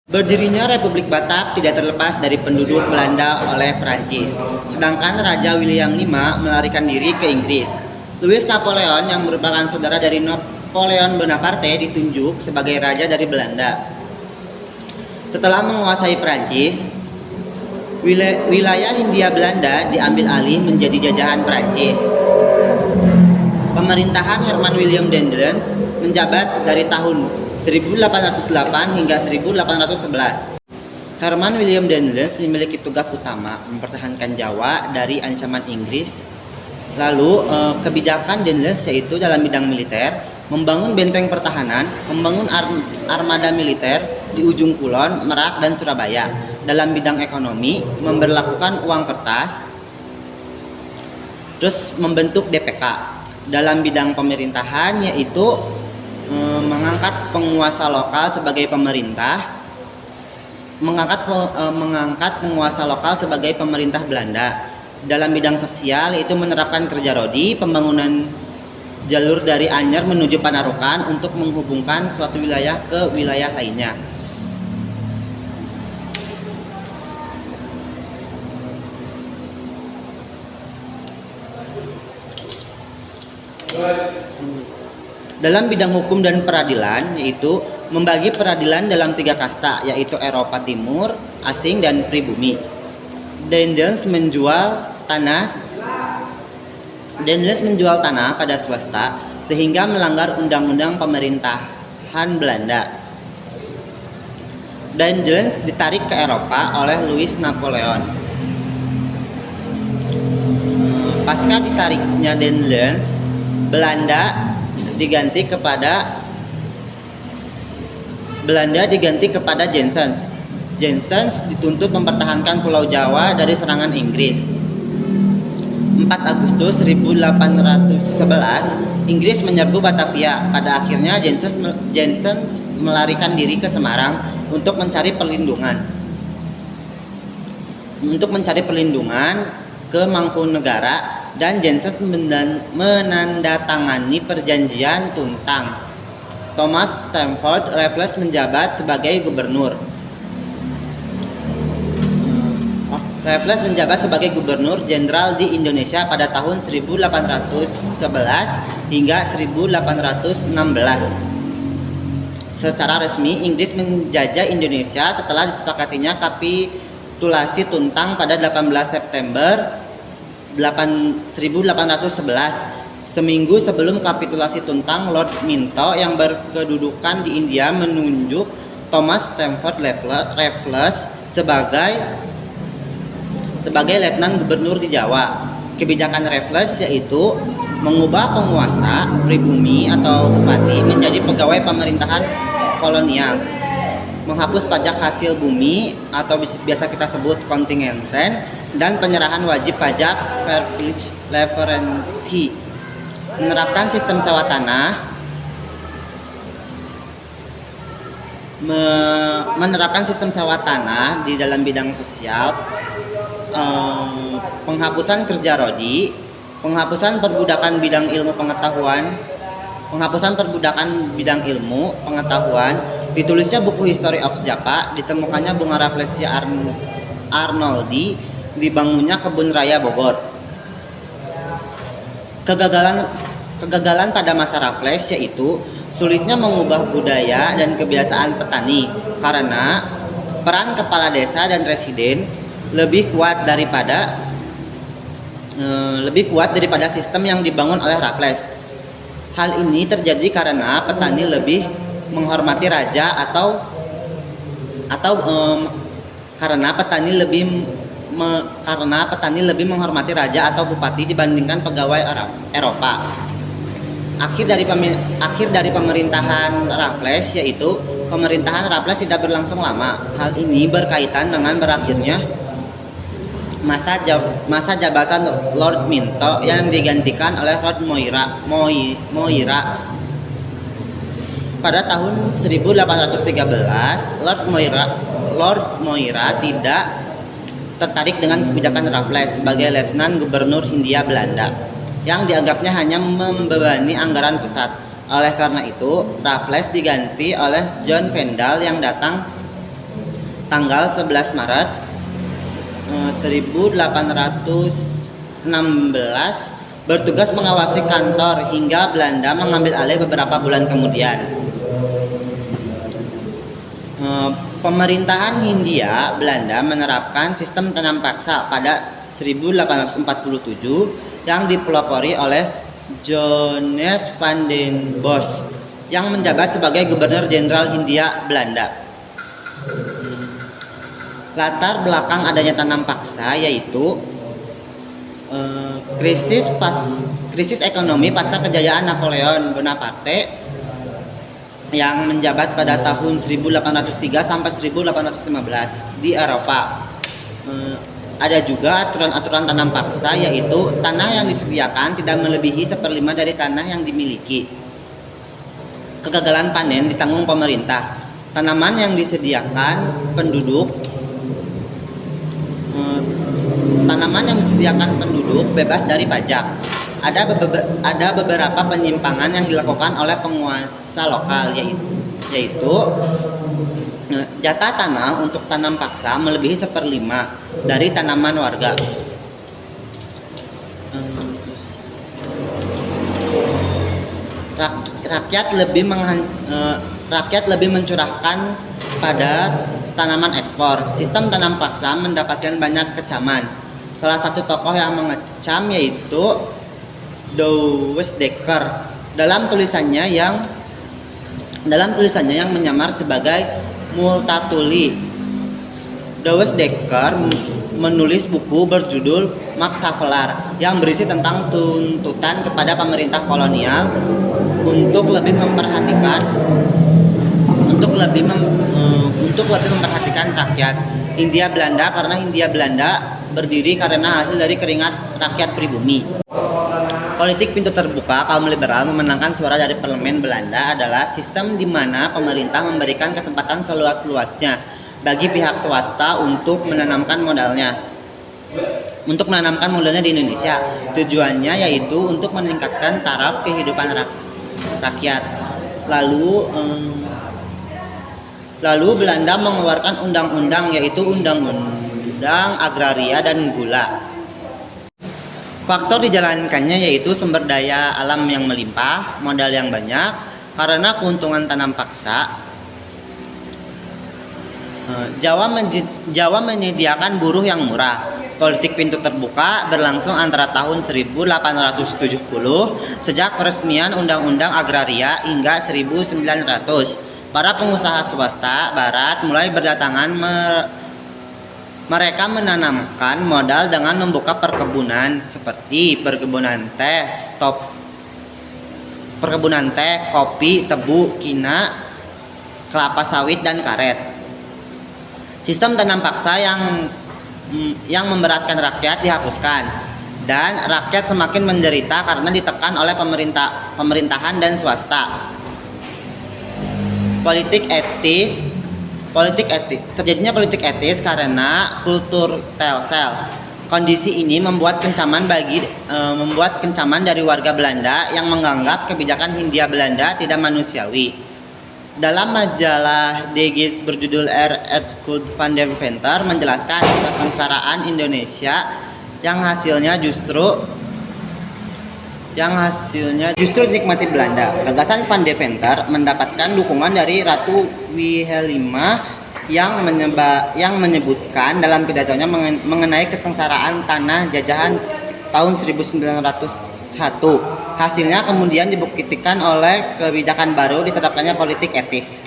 Berdirinya Republik Batak tidak terlepas dari penduduk Belanda oleh Prancis, sedangkan Raja William V melarikan diri ke Inggris. Louis Napoleon yang merupakan saudara dari Napoleon Bonaparte ditunjuk sebagai raja dari Belanda. Setelah menguasai Prancis, wilayah Hindia Belanda diambil alih menjadi jajahan Prancis. Pemerintahan Herman Willem Daendels menjabat dari tahun 1808 hingga 1811. Herman Willem Daendels memiliki tugas utama mempertahankan Jawa dari ancaman Inggris. Lalu kebijakan Daendels yaitu dalam bidang militer, membangun benteng pertahanan, membangun armada militer di ujung kulon, Merak, dan Surabaya. Dalam bidang ekonomi, memberlakukan uang kertas, terus membentuk DPK. Dalam bidang pemerintahan yaitu mengangkat penguasa lokal sebagai pemerintah, mengangkat penguasa lokal sebagai pemerintah Belanda. Dalam bidang sosial yaitu menerapkan kerja rodi, pembangunan jalur dari Anyer menuju Panarukan untuk menghubungkan suatu wilayah ke wilayah lainnya. Dalam bidang hukum dan peradilan yaitu membagi peradilan dalam 3 kasta yaitu Eropa Timur, asing, dan pribumi. Daendels menjual tanah pada swasta sehingga melanggar undang-undang pemerintahan Belanda. Daendels ditarik ke Eropa oleh Louis Napoleon. Pasca ditariknya Daendels, Belanda diganti kepada Janssens. Janssens dituntut mempertahankan Pulau Jawa dari serangan Inggris. 4 Agustus 1811, Inggris menyerbu Batavia. Pada akhirnya Janssens melarikan diri ke Semarang untuk mencari perlindungan ke Mangkunegara, dan Janssens menandatangani perjanjian Tuntang. Thomas Stamford Raffles menjabat sebagai gubernur. Raffles menjabat sebagai gubernur jenderal di Indonesia pada tahun 1811 hingga 1816. Secara resmi, Inggris menjajah Indonesia setelah disepakatinya kapitulasi Tuntang pada 18 September 1811. Seminggu sebelum kapitulasi Tuntang, Lord Minto yang berkedudukan di India menunjuk Thomas Stamford Raffles sebagai letnan gubernur di Jawa. Kebijakan Raffles yaitu mengubah penguasa pribumi atau bupati menjadi pegawai pemerintahan kolonial, menghapus pajak hasil bumi atau biasa kita sebut kontingenten, dan penyerahan wajib pajak privilege leverenti, menerapkan sistem sewa tanah, di dalam bidang sosial, penghapusan kerja rodi, penghapusan perbudakan bidang ilmu pengetahuan, ditulisnya buku History of Java, ditemukannya bunga Rafflesia Arnoldi, dibangunnya kebun raya Bogor. Kegagalan pada masa Raffles yaitu sulitnya mengubah budaya dan kebiasaan petani karena peran kepala desa dan residen lebih kuat daripada sistem yang dibangun oleh Raffles. Hal ini terjadi karena petani lebih menghormati raja karena petani lebih menghormati raja atau bupati dibandingkan pegawai Eropa. Akhir dari pemerintahan Raffles yaitu pemerintahan Raffles tidak berlangsung lama. Hal ini berkaitan dengan berakhirnya masa jabatan Lord Minto yang digantikan oleh Lord Moira. Pada tahun 1813, Lord Moira tidak tertarik dengan kebijakan Raffles sebagai letnan gubernur Hindia Belanda yang dianggapnya hanya membebani anggaran pusat. Oleh karena itu, Raffles diganti oleh John Vendale yang datang tanggal 11 Maret 1816 bertugas mengawasi kantor hingga Belanda mengambil alih beberapa bulan kemudian. Pemerintahan Hindia Belanda menerapkan sistem tanam paksa pada 1847 yang dipelopori oleh Johannes van den Bosch yang menjabat sebagai Gubernur Jenderal Hindia Belanda. Latar belakang adanya tanam paksa yaitu krisis ekonomi pasca kejayaan Napoleon Bonaparte yang menjabat pada tahun 1803 sampai 1815 di Eropa. Ada juga aturan-aturan tanam paksa yaitu tanah yang disediakan tidak melebihi 1/5 dari tanah yang dimiliki. Kegagalan panen ditanggung pemerintah. Tanaman yang disediakan penduduk bebas dari pajak. Ada beberapa penyimpangan yang dilakukan oleh penguasa lokal yaitu jatah tanah untuk tanam paksa melebihi 1/5 dari tanaman warga. Rakyat lebih mencurahkan pada tanaman ekspor. Sistem tanam paksa mendapatkan banyak kecaman. Salah satu tokoh yang mengecam yaitu Douwe Dekker dalam tulisannya yang menyamar sebagai Multatuli. Douwe Dekker menulis buku berjudul Max Havelaar yang berisi tentang tuntutan kepada pemerintah kolonial untuk lebih memperhatikan rakyat Hindia Belanda, karena Hindia Belanda berdiri karena hasil dari keringat rakyat pribumi. Politik pintu terbuka kaum liberal memenangkan suara dari parlemen Belanda adalah sistem di mana pemerintah memberikan kesempatan seluas-luasnya bagi pihak swasta untuk menanamkan modalnya di Indonesia. Tujuannya yaitu untuk meningkatkan taraf kehidupan rakyat. Lalu Belanda mengeluarkan undang-undang yaitu Undang-Undang Agraria dan Gula. Faktor dijalankannya yaitu sumber daya alam yang melimpah, modal yang banyak, karena keuntungan tanam paksa. Jawa menyediakan buruh yang murah. Politik pintu terbuka berlangsung antara tahun 1870 sejak peresmian Undang-Undang Agraria hingga 1900. Para pengusaha swasta barat mulai berdatangan. Mereka menanamkan modal dengan membuka perkebunan seperti perkebunan teh, kopi, tebu, kina, kelapa sawit, dan karet. Sistem tanam paksa yang memberatkan rakyat dihapuskan, dan rakyat semakin menderita karena ditekan oleh pemerintahan dan swasta. Terjadinya politik etis karena kultur Telsel. Kondisi ini membuat kencaman dari warga Belanda yang menganggap kebijakan Hindia Belanda tidak manusiawi. Dalam majalah De Geest berjudul Schuld van der Venter menjelaskan kesengsaraan Indonesia yang hasilnya justru dinikmati Belanda. Gagasan Van de Venter mendapatkan dukungan dari Ratu Wilhelmina yang menyebutkan dalam pidatonya mengenai kesengsaraan tanah jajahan tahun 1901. Hasilnya kemudian dibuktikan oleh kebijakan baru diterapkannya politik etis.